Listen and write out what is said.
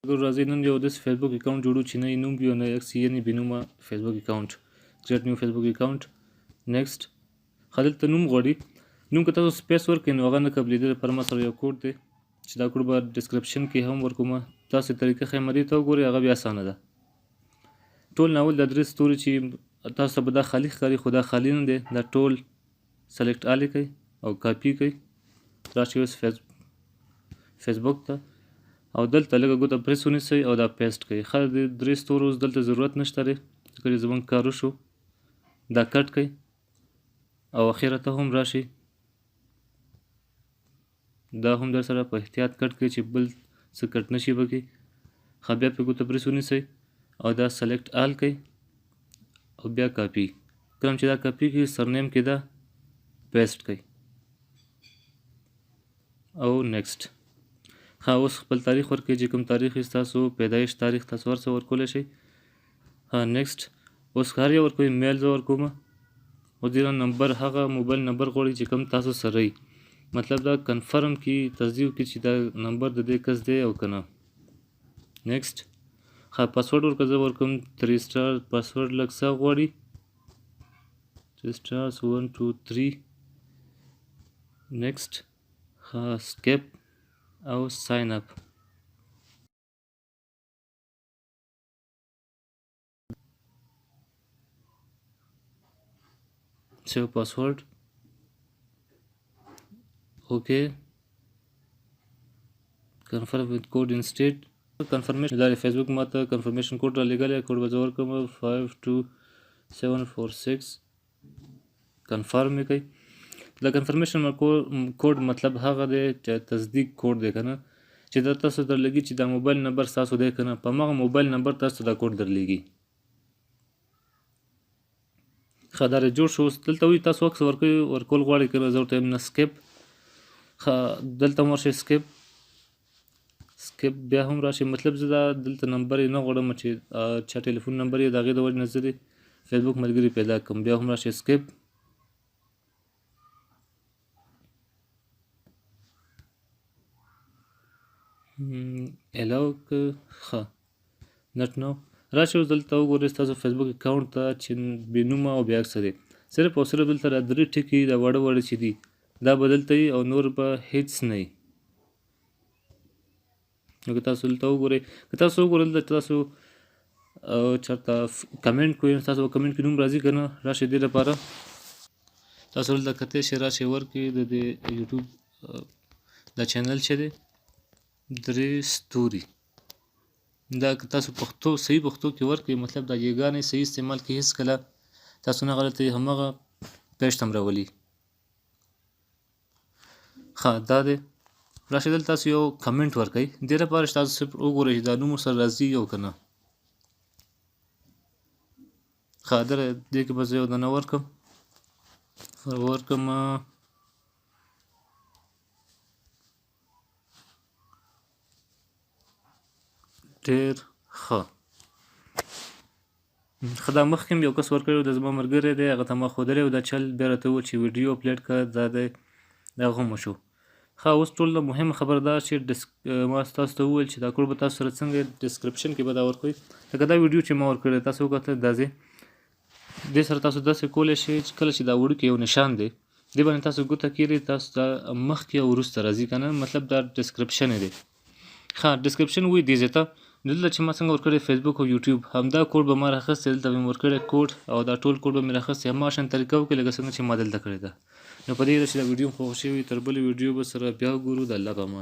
راځئ نن یو داسې فیسبوک اکاونټ جوړو چې نه یې نوم وي او نه یې عکس یې یعنې بېنومه فیسبوک اکاونټ. کریټ نیو فیسبوک اکاونټ. نیکسټ. ښه دلته نوم غواړي. نوم که تاسو سپیس ورکړئ نو هغه نه قبلېدی. لپاره ما سره یو کوډ دی چې دا کوډ به ډسکرپشن کې هم ورکومه. تاسې طریقه ښیم دې ته وګورئ، هغه بیا اسانه ده. ټول ناول دا درې ستوري چې تاسو ته به دا خالي ښکاري خو دا خالي نه دی. دا ټول سلیکټ آل کوئ او کاپي کوئ. راشئ اوس فیسبوک ته او دلته لږه ګوته پریس ونیسئ او دا پیسټ کوئ. ښه د درې ستورو اوس دلته ضرورت نشته دی ځکه چې زموږ کار وشو. دا کټ کوئ او اخره ته هم راشئ. دا هم در سره په احتیاط کټ کوئ چې بل څه کټ نشي پکې. ښه بیا پرې ګوته پریس ونیسئ او دا سلیکټ آل کوئ او بیا کاپي. کله چې دا کاپي کړئ سرنیم کې دا پیسټ کوئ او نیکسټ. ښه اوس خپل تاریخ ورکړئ چې کوم تاریخ یې ستاسو پیدایش تاریخ تاسو هر څه ورکولی شئ. ښه نیکسټ. اوس هر یو ورکوئ. میل زه ورکومه. اوس دې نمبر هغه موبایل نمبر غواړي چې کوم تاسو سره یي. مطلب دا کنفرم کړي، تصدیق کړي چې دا نمبر د دې کس دی او که نه. نیکسټ. ښه پاسورډ ورکړه. زه ورکوم 3 سټار پاسورډ لږ څه غواړي. 3 سټارز 1 2 3. نیکسټ. ښه سکیپ او ساین اپ. سیو پاسورډ. اوکې. کنفرم وذ کوډ انسټیټ. کنفرمیشن دا فیسبوک ماته کنفرمیشن کوډ را لېږلی. کوډ به زه ورکړم 52746. کنفرم یې کوئ. د کنفرمیشن کوډ مطلب هغه دی چې تصدیق کوډ دی که نه چې دا تاسو درلېږي چې دا موبایل نمبر ستاسو دی که نه. په همغه موبایل نمبر تاسو ته دا کوډ درلېږي. ښه دا جوړ شو. اوس دلته وایي تاسو عکس ورکول غواړئ که نه. زه ورته یم نه سکیپ. ښه دلته هم ورشئ سکیپ. سکیپ بیا هم راشئ. مطلب زه دا دلته نمبر یې نه غواړم چې چا ټلیفون نمبر یې د هغې د وجې نه زه دې فیسبوک ملګري پیدا کړم. بیا هم راشئ سکیپ. الاو که ښه نټ نو. راشئ اوس دلته وګورئ ستاسو فیسبوک اکاونټ ته چې بې نومه او بې عکسه دی. صرف او صرف دلته را درې ټکي دا واړه واړه چې دي دا به دلته وي او نور به هیڅ نه وي. نو که تاسو دلته وګورئ، که تاسو وګورئ دلته تاسو چېرته کمنټ کوئ نو تاسو به کمنټ کې نوم راځي که نه. راشئ دې لپاره تاسو دلته کتلی شئ. راشئ ورکړئ د دې یوټیوب دا چینل چې دی 3 ستوري. دا که تاسو پښتو صحیح پښتو کې ورکړئ مطلب دا یګانې صحیح استعمال کې هېڅکله تاسو نه غلطوي، همغه پیشت هم راولي. ښه دا دی. راشئ دلته تاسو یو کمنټ ورکړئ. دې لپاره چې تاسو صرف وګورئ چې دا نوم ورسره راځي او که نه. ښه دې کې به زه یو دانه ورکړم. ډېر ښه. دا مخکې یو کس ورکړی و، د زما ملګری دی، هغه ته ما ښودلی و دا چل. بیا راته وویل چې ویډیو اپلوډ کړه. دا دی دا هم وشو. ښه اوس ټول نه مهمه خبره دا چې ما تاسو ته وویل چې دا کوډ به تاسو سره څنګه ډسکرپشن کې به دا ورکوئ. لکه دا ویډیو چې ما ورکړی تاسو وکتل دا ځای دې سره تاسو داسې کولی شئ چې کله چې دا وړوکی یو نشان دی دې باندې تاسو ګوته کېږدئ تاسو ته مخکې او وروسته راځي که نه. مطلب دا ډسکرپشن یې دی. ښه ډسکرپشن وایي دې ځای ته. دلته چې ما څنګه ورکړی فیسبوک او یوټیوب همدا کوډ به ما راخیستی. دلته به مې ورکړی کوډ او دا ټول کوډ به مې راخیستی هماغه شان طریقه وکړئ لکه څنګه چې ما دلته کړې ده. نو په دې هیله چې دا ویډیو مو خوښ شوي. تر بلې ویډیو به سره بیا وګورو. د الله په امان.